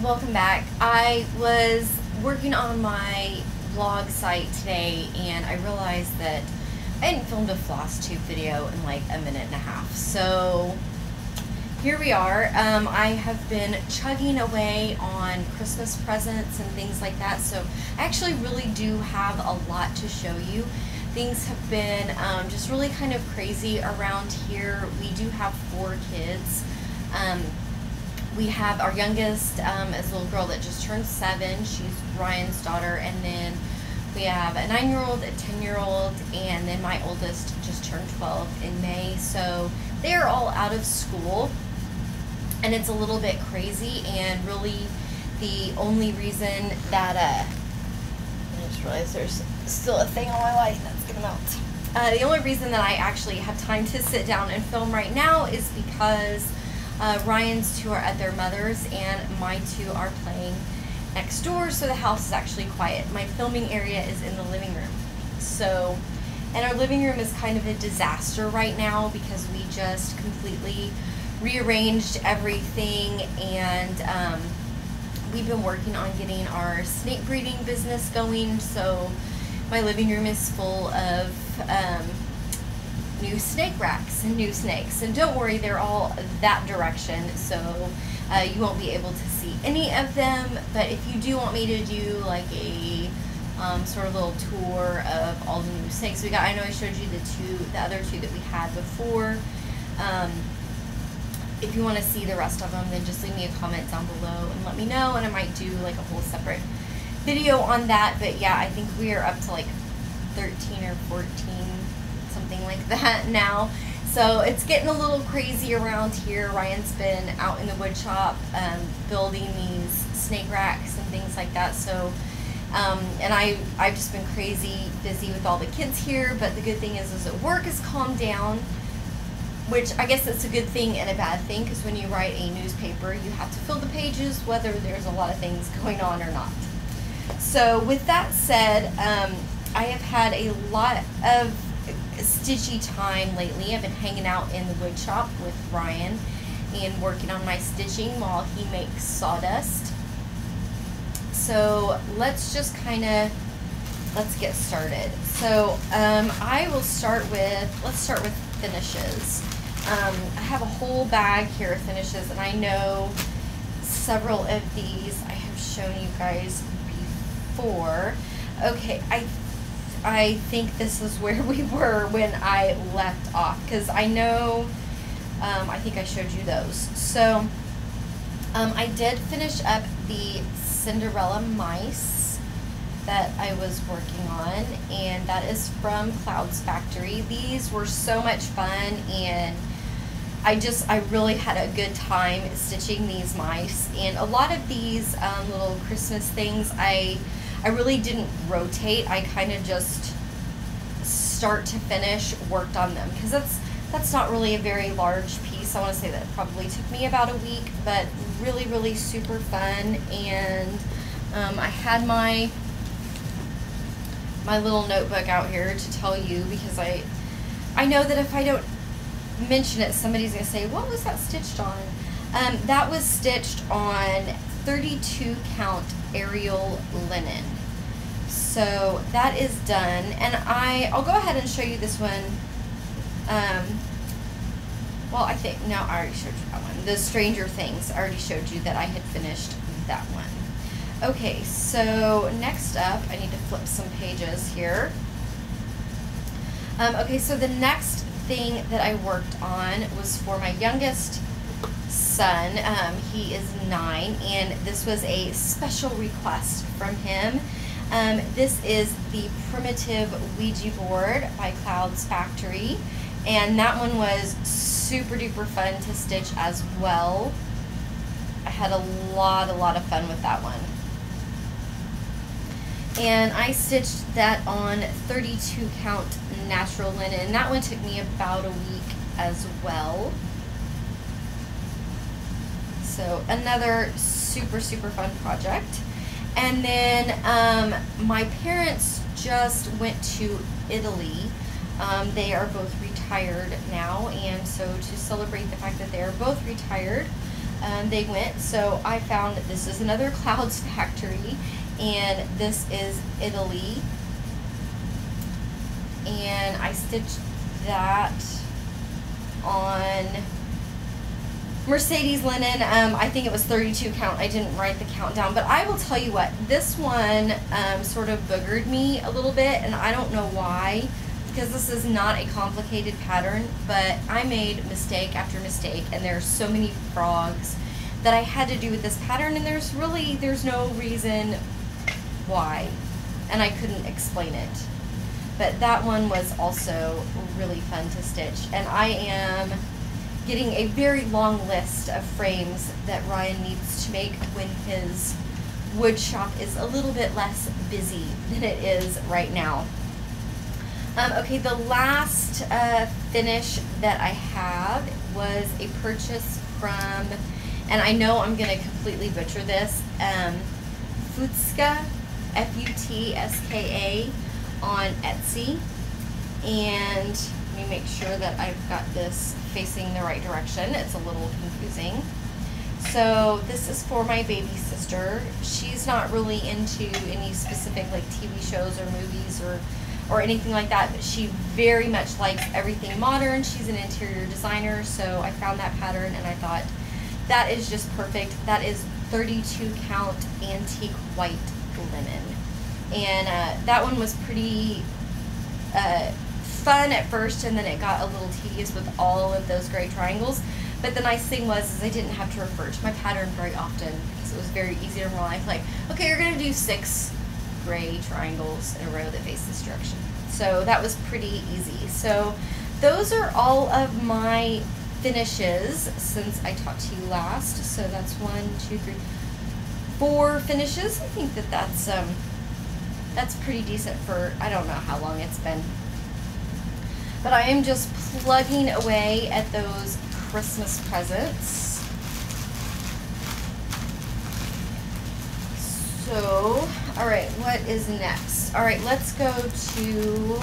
welcome back. I was working on my vlog site today and I realized that I hadn't filmed a Flosstube video in like a minute and a half. So here we are. I have been chugging away on Christmas presents and things like that, so I actually really do have a lot to show you. Things have been just really kind of crazy around here. We do have 4 kids. We have our youngest is a little girl that just turned 7. She's Ryan's daughter, and then we have a 9-year-old, a 10-year-old, and then my oldest just turned 12 in May. So they are all out of school, and it's a little bit crazy. And really, the only reason that I just realized there's still a thing on my light that's gonna melt. The only reason that I actually have time to sit down and film right now is because Ryan's 2 are at their mother's and my 2 are playing next door, so the house is actually quiet. My filming area is in the living room. So, and our living room is kind of a disaster right now because we just completely rearranged everything, and we've been working on getting our snake breeding business going. So my living room is full of new snake racks and new snakes, and don't worry, they're all that direction, so you won't be able to see any of them. But if you do want me to do like a sort of little tour of all the new snakes we got, I know I showed you the other two that we had before. If you want to see the rest of them, then just leave me a comment down below and let me know, and I might do like a whole separate video on that. But yeah, I think we are up to like 13 or 14, something like that now. So it's getting a little crazy around here. Ryan's been out in the wood shop building these snake racks and things like that. So and I've just been crazy busy with all the kids here. But the good thing is that work has calmed down, which I guess it's a good thing and a bad thing, because when you write a newspaper, you have to fill the pages whether there's a lot of things going on or not. So with that said, I have had a lot of stitchy time lately. I've been hanging out in the wood shop with Ryan and working on my stitching while he makes sawdust. So let's just let's get started. So I will start with, let's start with finishes. I have a whole bag here of finishes, and I know several of these I have shown you guys before. Okay, I think this is where we were when I left off, because I know I think I showed you those. So I did finish up the Cinderella mice that I was working on, and that is from Cloud's Factory. These were so much fun, and I really had a good time stitching these mice. And a lot of these little Christmas things, I really didn't rotate. I kind of just start to finish worked on them, because that's not really a very large piece. I want to say that it probably took me about a week, but really super fun. And I had my little notebook out here to tell you, because I know that if I don't mention it, somebody's gonna say, what was that stitched on? That was stitched on 32 count Ariel linen. So that is done, and I'll go ahead and show you this one. Well, I think, no, I already showed you that one. The Stranger Things, I already showed you that I had finished that one. Okay, so next up, I need to flip some pages here. Okay, so the next thing that I worked on was for my youngest son. He is 9, and this was a special request from him. This is the Primitive Ouija board by Cloud's Factory, and that one was super duper fun to stitch as well. I had a lot of fun with that one. And I stitched that on 32 count natural linen. That one took me about a week as well. So another super fun project. And then my parents just went to Italy. They are both retired now, and so to celebrate the fact that they are both retired, they went. So I found that this is another Clouds factory, and this is Italy. And I stitched that on Mercedes linen. I think it was 32 count. I didn't write the count down, but I will tell you what, this one sort of boogered me a little bit, and I don't know why, because this is not a complicated pattern, but I made mistake after mistake, and there's so many frogs that I had to do with this pattern, and there's no reason why, and I couldn't explain it. But that one was also really fun to stitch, and I am getting a very long list of frames that Ryan needs to make when his wood shop is a little bit less busy than it is right now. Okay, the last finish that I have was a purchase from, and I know I'm going to completely butcher this, Futska, Futska, on Etsy. And let me make sure that I've got this facing the right direction. It's a little confusing. So this is for my baby sister. She's not really into any specific like TV shows or movies or anything like that, but she very much likes everything modern. She's an interior designer, so I found that pattern and I thought that is just perfect. That is 32 count antique white linen. And that one was pretty fun at first, and then it got a little tedious with all of those gray triangles. But the nice thing was I didn't have to refer to my pattern very often, because it was very easy to realize, like, okay, you're going to do 6 gray triangles in a row that face this direction. So that was pretty easy. So those are all of my finishes since I talked to you last. So that's 1, 2, 3, 4 finishes. I think that that's pretty decent for, I don't know how long it's been. But I am just plugging away at those Christmas presents. So, all right, what is next? All right, let's go to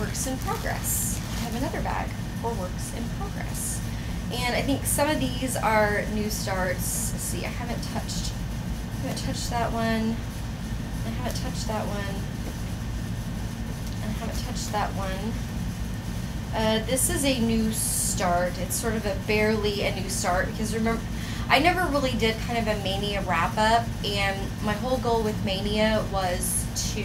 Works in Progress. I have another bag for Works in Progress. And I think some of these are new starts. Let's see, I haven't touched that one. I haven't touched that one. I haven't touched that one. This is a new start. It's sort of barely a new start, because remember, I never really did kind of a Mania wrap-up, and my whole goal with Mania was to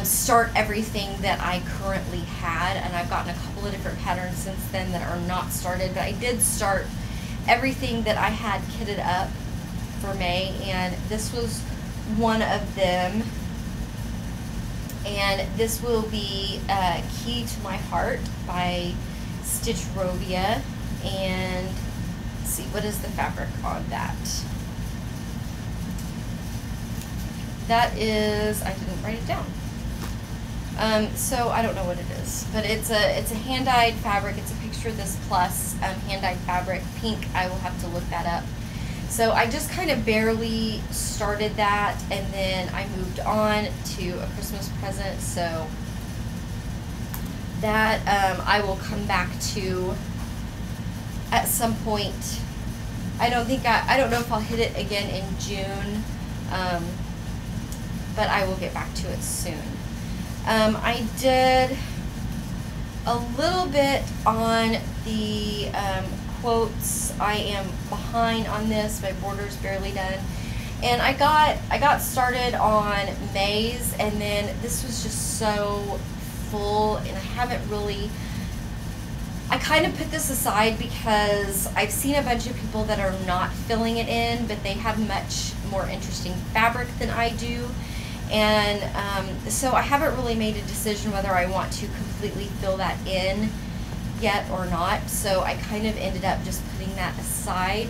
start everything that I currently had, and I've gotten a couple of different patterns since then that are not started, but I did start everything that I had kitted up for May, and this was one of them. And this will be Key to My Heart by Stitch Rovia. And let's see, what is the fabric on that? That is, I didn't write it down. So I don't know what it is, but it's a hand-dyed fabric. It's a picture of this plus hand-dyed fabric, pink. I will have to look that up. So I just kind of barely started that, and then I moved on to a Christmas present. So that I will come back to at some point. I don't know if I'll hit it again in June, but I will get back to it soon. I did a little bit on the quotes. I am behind on this. My border's barely done, and I got started on May's, and then this was just so full, and I haven't really. I kind of put this aside because I've seen a bunch of people that are not filling it in, but they have much more interesting fabric than I do, and so I haven't really made a decision whether I want to completely fill that in yet or not. So I kind of ended up just putting that aside.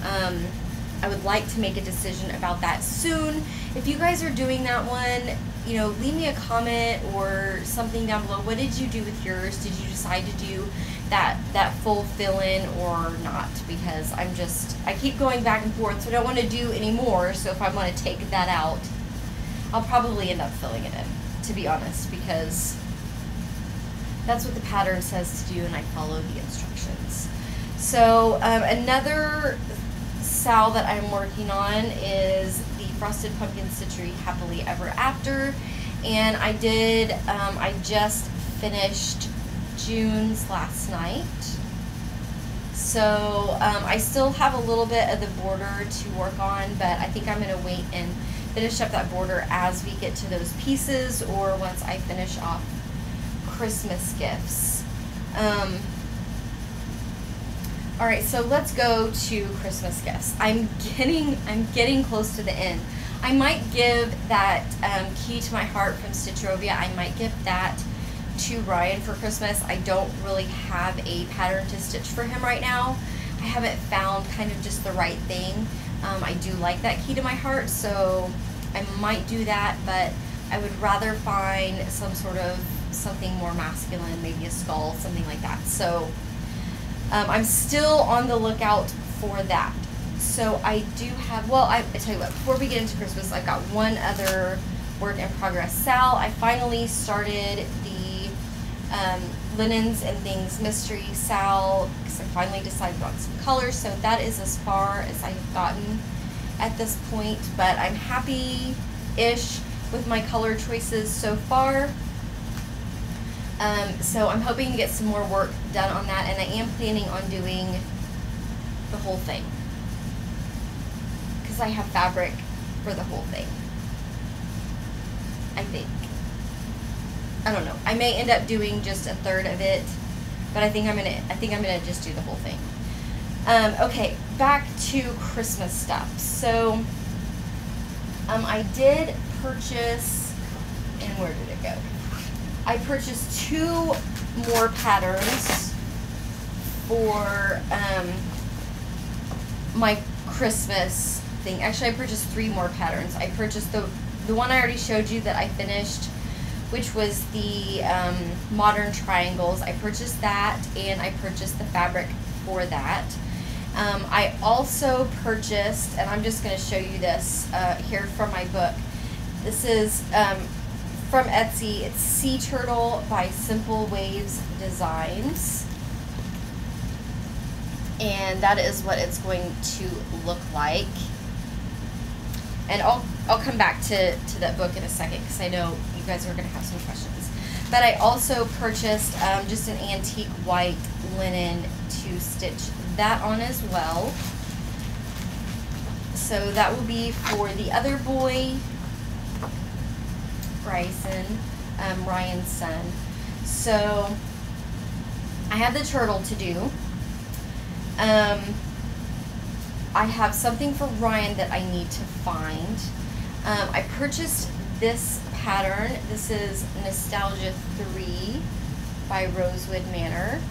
I would like to make a decision about that soon. If you guys are doing that one, you know, leave me a comment or something down below. What did you do with yours? Did you decide to do that full fill-in or not? Because I keep going back and forth, so I don't want to do any more. So if I want to take that out, I'll probably end up filling it in, to be honest, because that's what the pattern says to do, and I follow the instructions. So another SAL that I'm working on is the Frosted Pumpkin Stitchery Happily Ever After, and I just finished June's last night. So I still have a little bit of the border to work on, but I think I'm going to wait and finish up that border as we get to those pieces, or once I finish off Christmas gifts. All right, so let's go to Christmas gifts. I'm getting close to the end. I might give that Key to My Heart from Stitcherovia, I might give that to Ryan for Christmas. I don't really have a pattern to stitch for him right now. I haven't found kind of just the right thing. I do like that Key to My Heart, so I might do that, but I would rather find something more masculine, maybe a skull, something like that. So I'm still on the lookout for that. So I do have, well, I tell you what, before we get into Christmas, I've got one other work in progress SAL. I finally started the Linens and Things Mystery SAL, because I finally decided on some colors. So that is as far as I've gotten at this point, but I'm happy-ish with my color choices so far. So I'm hoping to get some more work done on that, and I am planning on doing the whole thing, because I have fabric for the whole thing, I think. I don't know. I may end up doing just a third of it, but I think I'm gonna just do the whole thing. Okay, back to Christmas stuff. So I did purchase, and where did it go? I purchased 2 more patterns for my Christmas thing. Actually, I purchased 3 more patterns. I purchased the one I already showed you that I finished, which was the modern triangles. I purchased that, and I purchased the fabric for that. I also purchased, and I'm just going to show you this here from my book. This is from Etsy. It's Sea Turtle by Simple Waves Designs, and that is what it's going to look like. And I'll come back to that book in a second, because I know you guys are going to have some questions. But I also purchased just an antique white linen to stitch that on as well. So that will be for the other boy, Bryson, Ryan's son. So I have the turtle to do. I have something for Ryan that I need to find. I purchased this pattern. This is Nostalgia 3 by Rosewood Manor.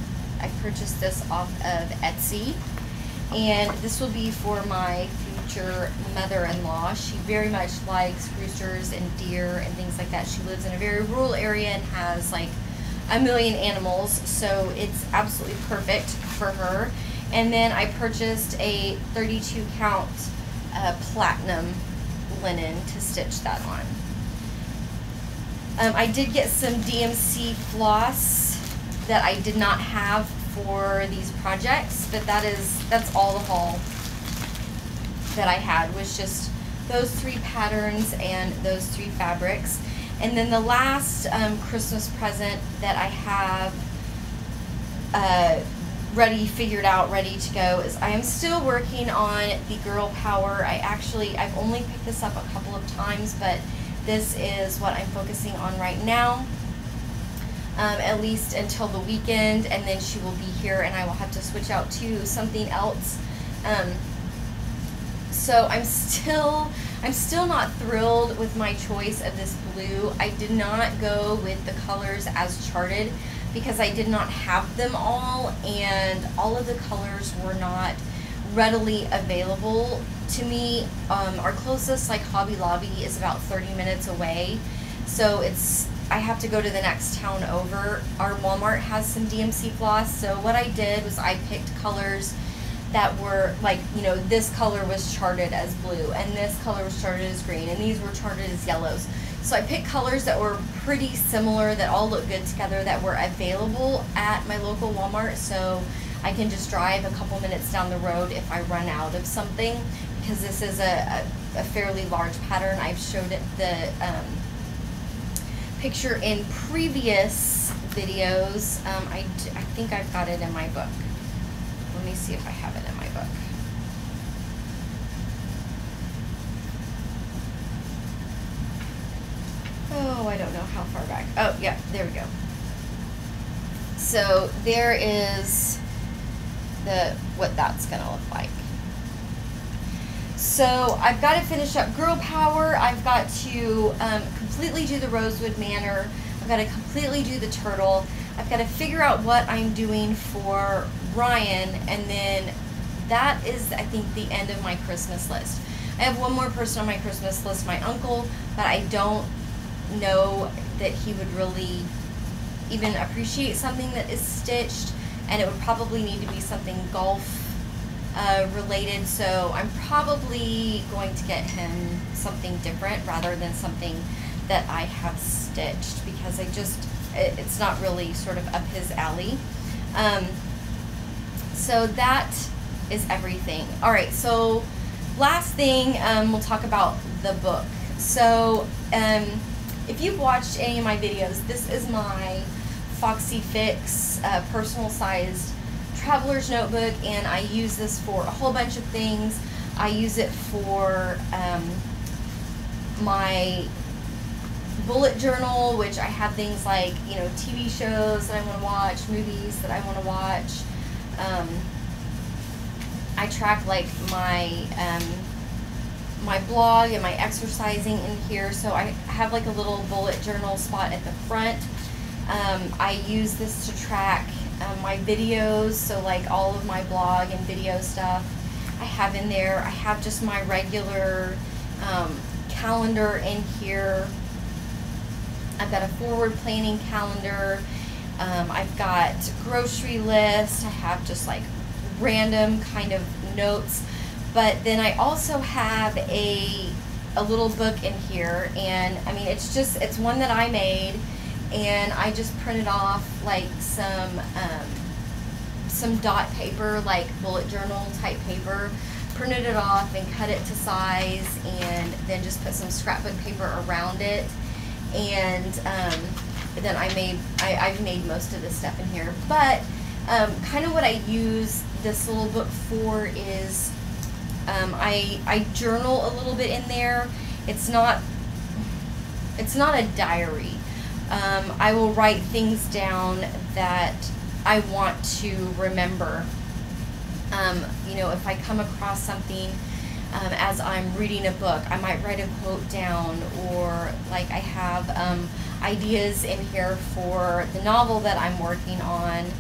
I purchased this off of Etsy, and this will be for my future mother-in-law. She very much likes roosters and deer and things like that. She lives in a very rural area and has like a million animals, so it's absolutely perfect for her. And then I purchased a 32 count platinum linen to stitch that on. I did get some DMC floss that I did not have for these projects, but that's all the haul that I had, was just those 3 patterns and those 3 fabrics. And then the last Christmas present that I have figured out, ready to go, is I am still working on the Girl Power. I've only picked this up a couple of times, but this is what I'm focusing on right now, at least until the weekend, and then she will be here and I will have to switch out to something else. So I'm still not thrilled with my choice of this blue. I did not go with the colors as charted, because I did not have them all, and all of the colors were not readily available to me. Our closest Hobby Lobby is about 30 minutes away, so I have to go to the next town over. Our Walmart has some DMC floss, so what I did was I picked colors that were this color was charted as blue, and this color was charted as green, and these were charted as yellows. So I picked colors that were pretty similar, that all look good together, that were available at my local Walmart, so I can just drive a couple minutes down the road if I run out of something, because this is a fairly large pattern. I've showed it the picture in previous videos. I think I've got it in my book. Let me see if I have it in my book. Oh, I don't know how far back. Oh, yeah, there we go. So there is what that's gonna look like. So I've got to finish up Girl Power. I've got to completely do the Rosewood Manor. I've got to completely do the turtle. I've got to figure out what I'm doing for Ryan, and then that is, I think, the end of my Christmas list. I have one more person on my Christmas list, my uncle, but I don't know that he would really even appreciate something that is stitched, and it would probably need to be something golf related, so I'm probably going to get him something different rather than something that I have stitched, because it's not really sort of up his alley. So that is everything. All right, so last thing, we'll talk about the book. So if you've watched any of my videos, this is my Foxy Fix personal sized traveler's notebook, and I use this for a whole bunch of things. I use it for my bullet journal, which I have things like, you know, TV shows that I want to watch, movies that I want to watch. I track like my my blog and my exercising in here, so I have like a little bullet journal spot at the front. I use this to track my videos, so like all of my blog and video stuff I have in there. I have just my regular calendar in here. I've got a forward planning calendar. I've got grocery list. I have just like random kind of notes. But then I also have a little book in here, and I mean, it's one that I made, and I just printed off like some dot paper, like bullet journal type paper, printed it off and cut it to size, and then just put some scrapbook paper around it. And then I've made most of this stuff in here. But kind of what I use this little book for is I journal a little bit in there. It's not a diary. I will write things down that I want to remember. You know, if I come across something as I'm reading a book, I might write a quote down, or like I have ideas in here for the novel that I'm working on.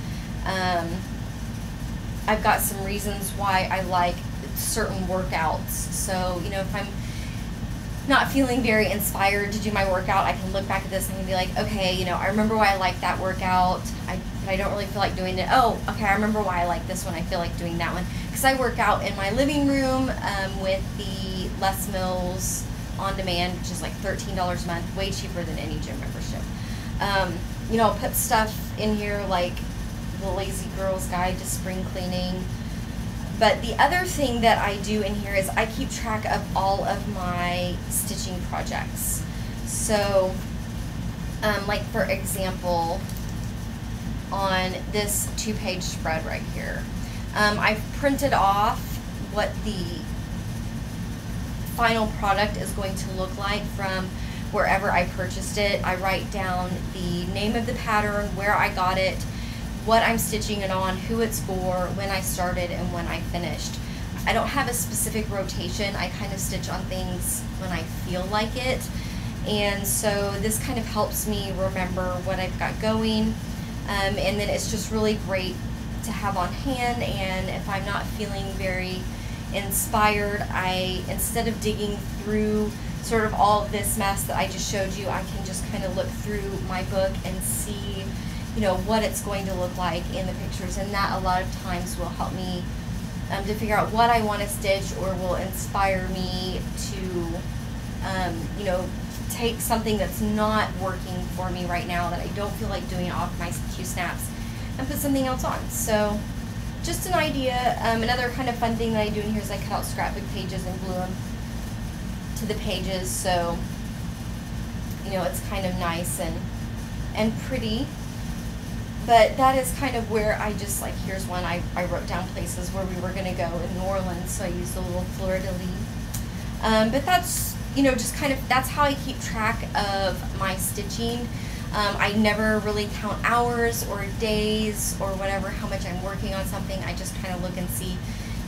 I've got some reasons why I like certain workouts. So, you know, if I'm not feeling very inspired to do my workout, I can look back at this and be like, okay, you know, I remember why I like that workout. I don't really feel like doing it. Oh, okay, I remember why I like this one. I feel like doing that one. Because I work out in my living room with the Les Mills On Demand, which is like $13 a month, way cheaper than any gym membership. You know, I'll put stuff in here like the Lazy Girl's Guide to Spring Cleaning. But the other thing that I do in here is I keep track of all of my stitching projects. So, like for example, on this 2-page spread right here, I've printed off what the final product is going to look like from wherever I purchased it. I write down the name of the pattern, where I got it, what I'm stitching it on, who it's for, when I started, and when I finished. I don't have a specific rotation. I kind of stitch on things when I feel like it. And so this kind of helps me remember what I've got going. And then it's just really great to have on hand. And if I'm not feeling very inspired, instead of digging through sort of all of this mess that I just showed you, I can just kind of look through my book and see, you know, what it's going to look like in the pictures, and that a lot of times will help me to figure out what I want to stitch, or will inspire me to, you know, take something that's not working for me right now, that I don't feel like doing off my Q-snaps, and put something else on. So just an idea. Another kind of fun thing that I do in here is I cut out scrapbook pages and glue them to the pages, so you know, it's kind of nice and pretty. But that is kind of where I just, like, here's one, I wrote down places where we were going to go in New Orleans, so I used a little fleur-de-lis. But that's, you know, just kind of, that's how I keep track of my stitching. I never really count hours or days or whatever, how much I'm working on something. I just kind of look and see,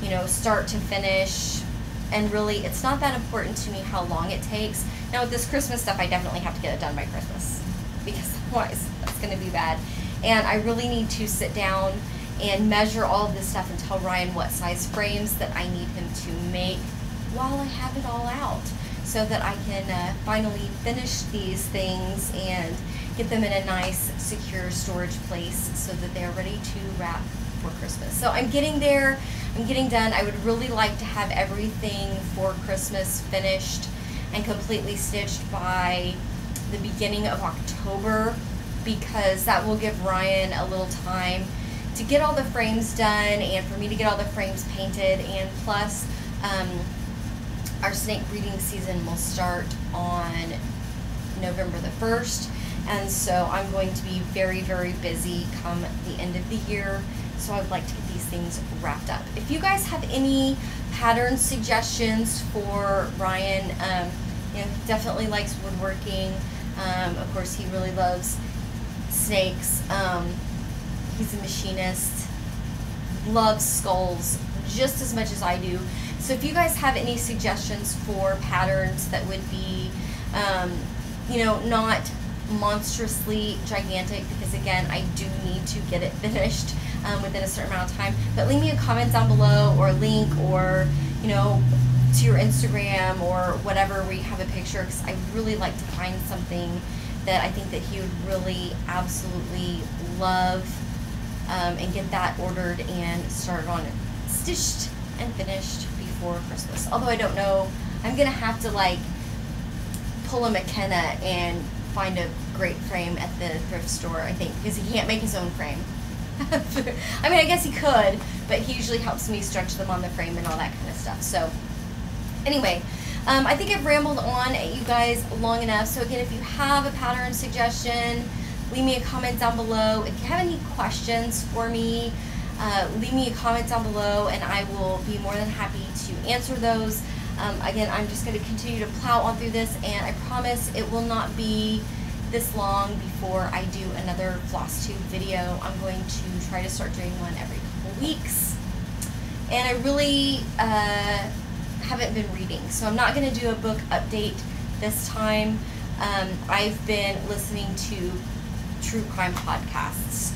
you know, start to finish. And really, it's not that important to me how long it takes. Now, with this Christmas stuff, I definitely have to get it done by Christmas, because otherwise that's going to be bad. And I really need to sit down and measure all of this stuff and tell Ryan what size frames that I need him to make while I have it all out, so that I can finally finish these things and get them in a nice, secure storage place so that they're ready to wrap for Christmas. So I'm getting there. I'm getting done. I would really like to have everything for Christmas finished and completely stitched by the beginning of October, because that will give Ryan a little time to get all the frames done and for me to get all the frames painted. And plus, our snake breeding season will start on November the 1st, and so I'm going to be very, very busy come the end of the year. So I would like to get these things wrapped up. If you guys have any pattern suggestions for Ryan, you know, he definitely likes woodworking. Of course, he really loves snakes. He's a machinist, loves skulls just as much as I do. So if you guys have any suggestions for patterns that would be, you know, not monstrously gigantic, because again, I do need to get it finished within a certain amount of time, but leave me a comment down below, or a link, or, you know, to your Instagram or whatever where you have a picture, because I really like to find something that I think that he would really absolutely love, and get that ordered and started on it, stitched and finished before Christmas. Although I don't know, I'm gonna have to like pull a McKenna and find a great frame at the thrift store, I think, because he can't make his own frame. I mean, I guess he could, but he usually helps me stretch them on the frame and all that kind of stuff. So anyway, I think I've rambled on at you guys long enough. So again, if you have a pattern suggestion, leave me a comment down below. If you have any questions for me, leave me a comment down below and I will be more than happy to answer those. Again, I'm just going to continue to plow on through this, and I promise it will not be this long before I do another Flosstube video. I'm going to try to start doing one every couple weeks. And I really haven't been reading, so I'm not going to do a book update this time. I've been listening to true crime podcasts,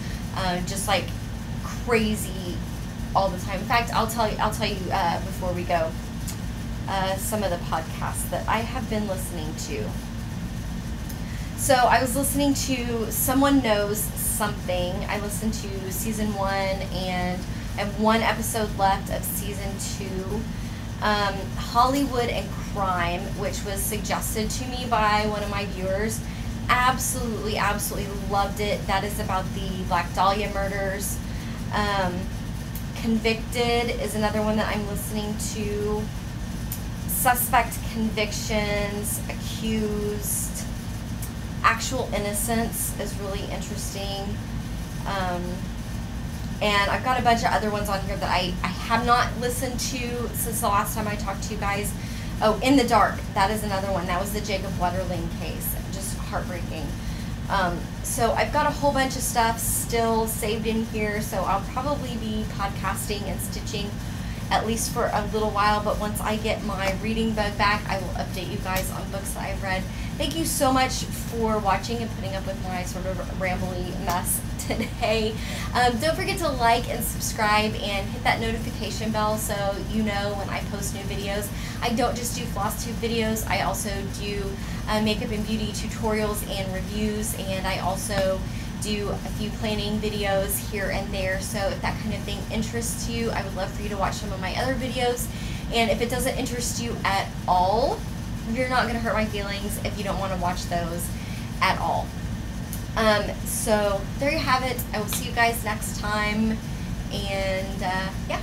just like crazy all the time. In fact, I'll tell you before we go, some of the podcasts that I have been listening to. So I was listening to Someone Knows Something. I listened to season 1, and I have 1 episode left of season 2. Hollywood and Crime, which was suggested to me by one of my viewers. Absolutely, absolutely loved it. That is about the Black Dahlia murders. Convicted is another one that I'm listening to. Suspect Convictions, Accused, Actual Innocence is really interesting. And I've got a bunch of other ones on here that I have not listened to since the last time I talked to you guys. Oh, In the Dark, that is another one. That was the Jacob Wetterling case. Just heartbreaking. So I've got a whole bunch of stuff still saved in here, so I'll probably be podcasting and stitching at least for a little while, but once I get my reading bug back, I will update you guys on books that I've read. Thank you so much for watching and putting up with my sort of rambly mess today. Don't forget to like and subscribe and hit that notification bell so you know when I post new videos. I don't just do Flosstube videos, I also do makeup and beauty tutorials and reviews, and I also do a few planning videos here and there. So if that kind of thing interests you, I would love for you to watch some of my other videos. And if it doesn't interest you at all, you're not going to hurt my feelings if you don't want to watch those at all. So there you have it. I will see you guys next time. And yeah.